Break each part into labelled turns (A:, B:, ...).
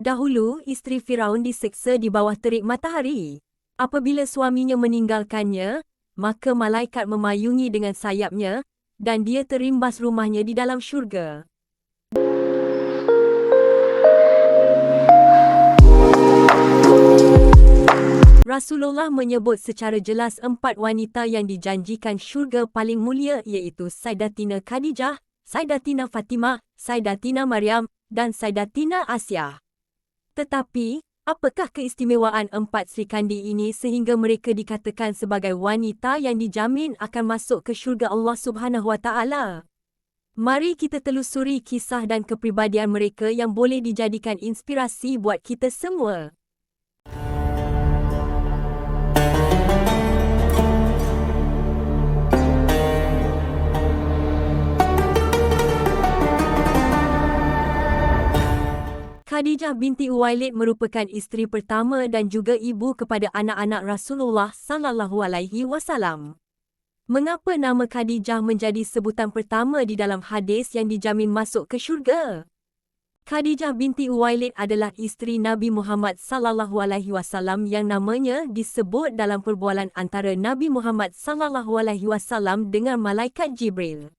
A: Dahulu, isteri Firaun diseksa di bawah terik matahari. Apabila suaminya meninggalkannya, maka malaikat memayungi dengan sayapnya, dan dia terimbas rumahnya di dalam syurga. Rasulullah menyebut secara jelas 4 wanita yang dijanjikan syurga paling mulia iaitu Sayyidatina Khadijah, Sayyidatina Fatimah, Sayyidatina Maryam, dan Sayyidatina Asyah. Tetapi, apakah keistimewaan 4 Sri Kandi ini sehingga mereka dikatakan sebagai wanita yang dijamin akan masuk ke syurga Allah Subhanahu Wa Taala? Mari kita telusuri kisah dan kepribadian mereka yang boleh dijadikan inspirasi buat kita semua. Khadijah binti Uwailid merupakan isteri pertama dan juga ibu kepada anak-anak Rasulullah sallallahu alaihi wasallam. Mengapa nama Khadijah menjadi sebutan pertama di dalam hadis yang dijamin masuk ke syurga? Khadijah binti Uwailid adalah isteri Nabi Muhammad sallallahu alaihi wasallam yang namanya disebut dalam perbualan antara Nabi Muhammad sallallahu alaihi wasallam dengan malaikat Jibril.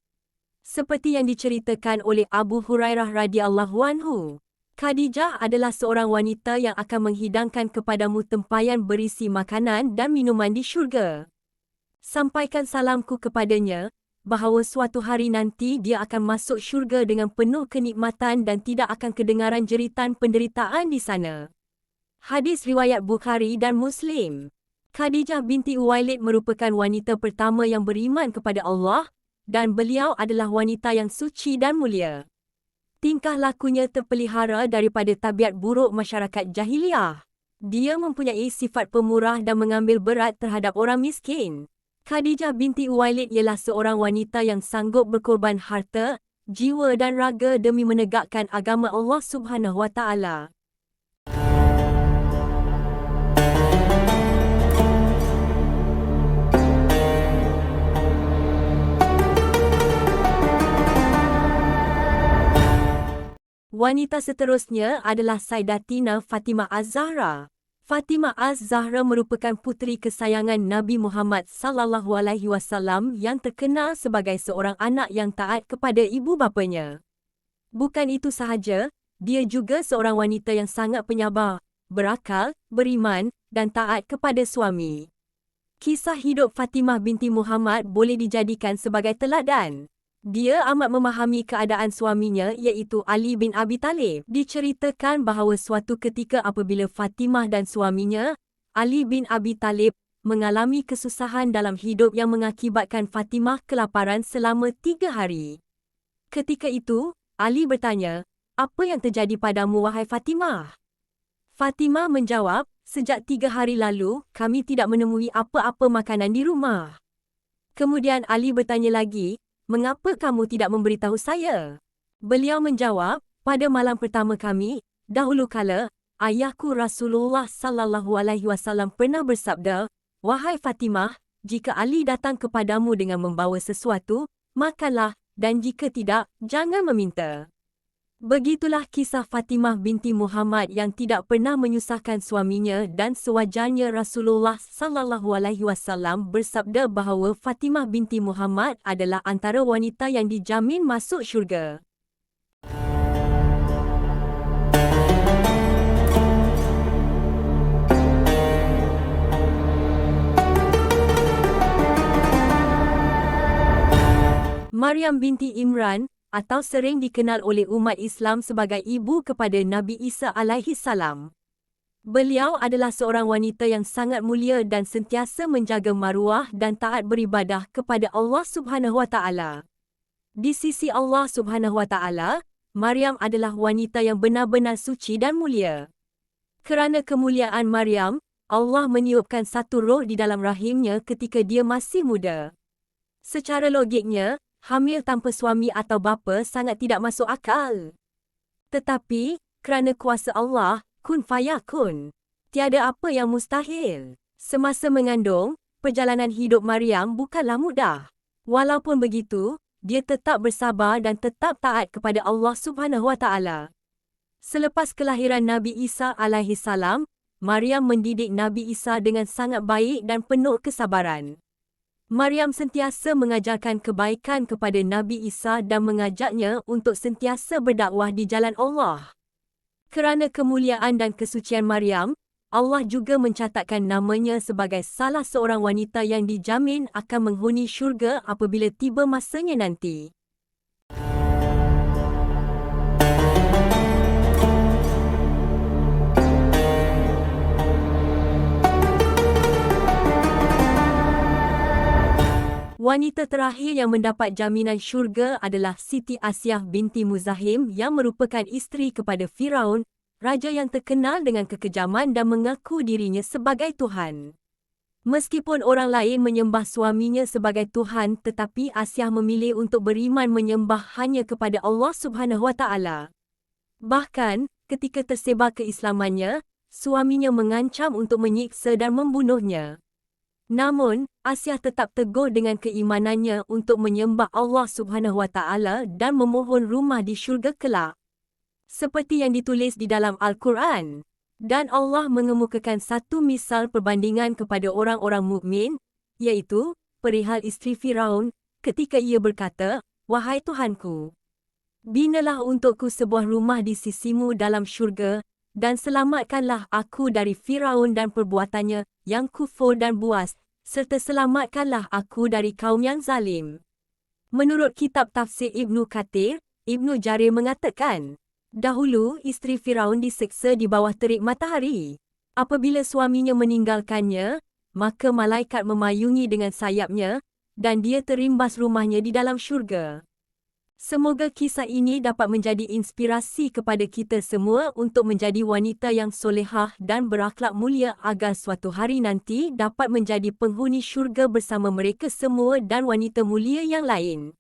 A: Seperti yang diceritakan oleh Abu Hurairah radhiyallahu anhu. Khadijah adalah seorang wanita yang akan menghidangkan kepadamu tempayan berisi makanan dan minuman di syurga. Sampaikan salamku kepadanya, bahawa suatu hari nanti dia akan masuk syurga dengan penuh kenikmatan dan tidak akan kedengaran jeritan penderitaan di sana. Hadis riwayat Bukhari dan Muslim. Khadijah binti Uwailid merupakan wanita pertama yang beriman kepada Allah, dan beliau adalah wanita yang suci dan mulia. Tingkah lakunya terpelihara daripada tabiat buruk masyarakat jahiliyah. Dia mempunyai sifat pemurah dan mengambil berat terhadap orang miskin. Khadijah binti Uwailid ialah seorang wanita yang sanggup berkorban harta, jiwa dan raga demi menegakkan agama Allah Subhanahu Wa Taala. Wanita seterusnya adalah Sayyidatina Fatimah Az-Zahra. Fatimah Az-Zahra merupakan puteri kesayangan Nabi Muhammad sallallahu alaihi wasallam yang terkenal sebagai seorang anak yang taat kepada ibu bapanya. Bukan itu sahaja, dia juga seorang wanita yang sangat penyabar, berakal, beriman dan taat kepada suami. Kisah hidup Fatimah binti Muhammad boleh dijadikan sebagai teladan. Dia amat memahami keadaan suaminya iaitu Ali bin Abi Talib. Diceritakan bahawa suatu ketika apabila Fatimah dan suaminya, Ali bin Abi Talib, mengalami kesusahan dalam hidup yang mengakibatkan Fatimah kelaparan selama 3 hari. Ketika itu, Ali bertanya, "Apa yang terjadi padamu wahai Fatimah?" Fatimah menjawab, "Sejak 3 hari lalu, kami tidak menemui apa-apa makanan di rumah." Kemudian Ali bertanya lagi, "Mengapa kamu tidak memberitahu saya?" Beliau menjawab, "Pada malam pertama kami, dahulu kala, ayahku Rasulullah sallallahu alaihi wasallam pernah bersabda, 'Wahai Fatimah, jika Ali datang kepadamu dengan membawa sesuatu, makanlah, dan jika tidak, jangan meminta.'" Begitulah kisah Fatimah binti Muhammad yang tidak pernah menyusahkan suaminya dan sewajarnya Rasulullah sallallahu alaihi wasallam bersabda bahawa Fatimah binti Muhammad adalah antara wanita yang dijamin masuk syurga. Maryam binti Imran, atau sering dikenal oleh umat Islam sebagai ibu kepada Nabi Isa alaihi salam. Beliau adalah seorang wanita yang sangat mulia dan sentiasa menjaga maruah dan taat beribadah kepada Allah Subhanahu Wa Taala. Di sisi Allah Subhanahu Wa Taala, Maryam adalah wanita yang benar-benar suci dan mulia. Kerana kemuliaan Maryam, Allah meniupkan satu roh di dalam rahimnya ketika dia masih muda. Secara logiknya, hamil tanpa suami atau bapa sangat tidak masuk akal. Tetapi, kerana kuasa Allah, kun fayakun. Tiada apa yang mustahil. Semasa mengandung, perjalanan hidup Maryam bukanlah mudah. Walaupun begitu, dia tetap bersabar dan tetap taat kepada Allah Subhanahu Wa Taala. Selepas kelahiran Nabi Isa alaihi salam, Maryam mendidik Nabi Isa dengan sangat baik dan penuh kesabaran. Maryam sentiasa mengajarkan kebaikan kepada Nabi Isa dan mengajaknya untuk sentiasa berdakwah di jalan Allah. Kerana kemuliaan dan kesucian Maryam, Allah juga mencatatkan namanya sebagai salah seorang wanita yang dijamin akan menghuni syurga apabila tiba masanya nanti. Wanita terakhir yang mendapat jaminan syurga adalah Siti Asyah binti Muzahim yang merupakan isteri kepada Firaun, raja yang terkenal dengan kekejaman dan mengaku dirinya sebagai Tuhan. Meskipun orang lain menyembah suaminya sebagai Tuhan, tetapi Asyah memilih untuk beriman menyembah hanya kepada Allah Subhanahu Wa Taala. Bahkan, ketika tersebar keislamannya, suaminya mengancam untuk menyiksa dan membunuhnya. Namun, Asyah tetap teguh dengan keimanannya untuk menyembah Allah Subhanahu Wa Taala dan memohon rumah di syurga kelak. Seperti yang ditulis di dalam Al-Quran. Dan Allah mengemukakan satu misal perbandingan kepada orang-orang mukmin, iaitu perihal isteri Firaun, ketika ia berkata, "Wahai Tuhanku, binalah untukku sebuah rumah di sisimu dalam syurga, dan selamatkanlah aku dari Firaun dan perbuatannya yang kufur dan buas, serta selamatkanlah aku dari kaum yang zalim." Menurut kitab tafsir Ibnu Kathir, Ibnu Jarir mengatakan, dahulu isteri Firaun diseksa di bawah terik matahari. Apabila suaminya meninggalkannya, maka malaikat memayungi dengan sayapnya, dan dia terimbas rumahnya di dalam syurga. Semoga kisah ini dapat menjadi inspirasi kepada kita semua untuk menjadi wanita yang solehah dan berakhlak mulia agar suatu hari nanti dapat menjadi penghuni syurga bersama mereka semua dan wanita mulia yang lain.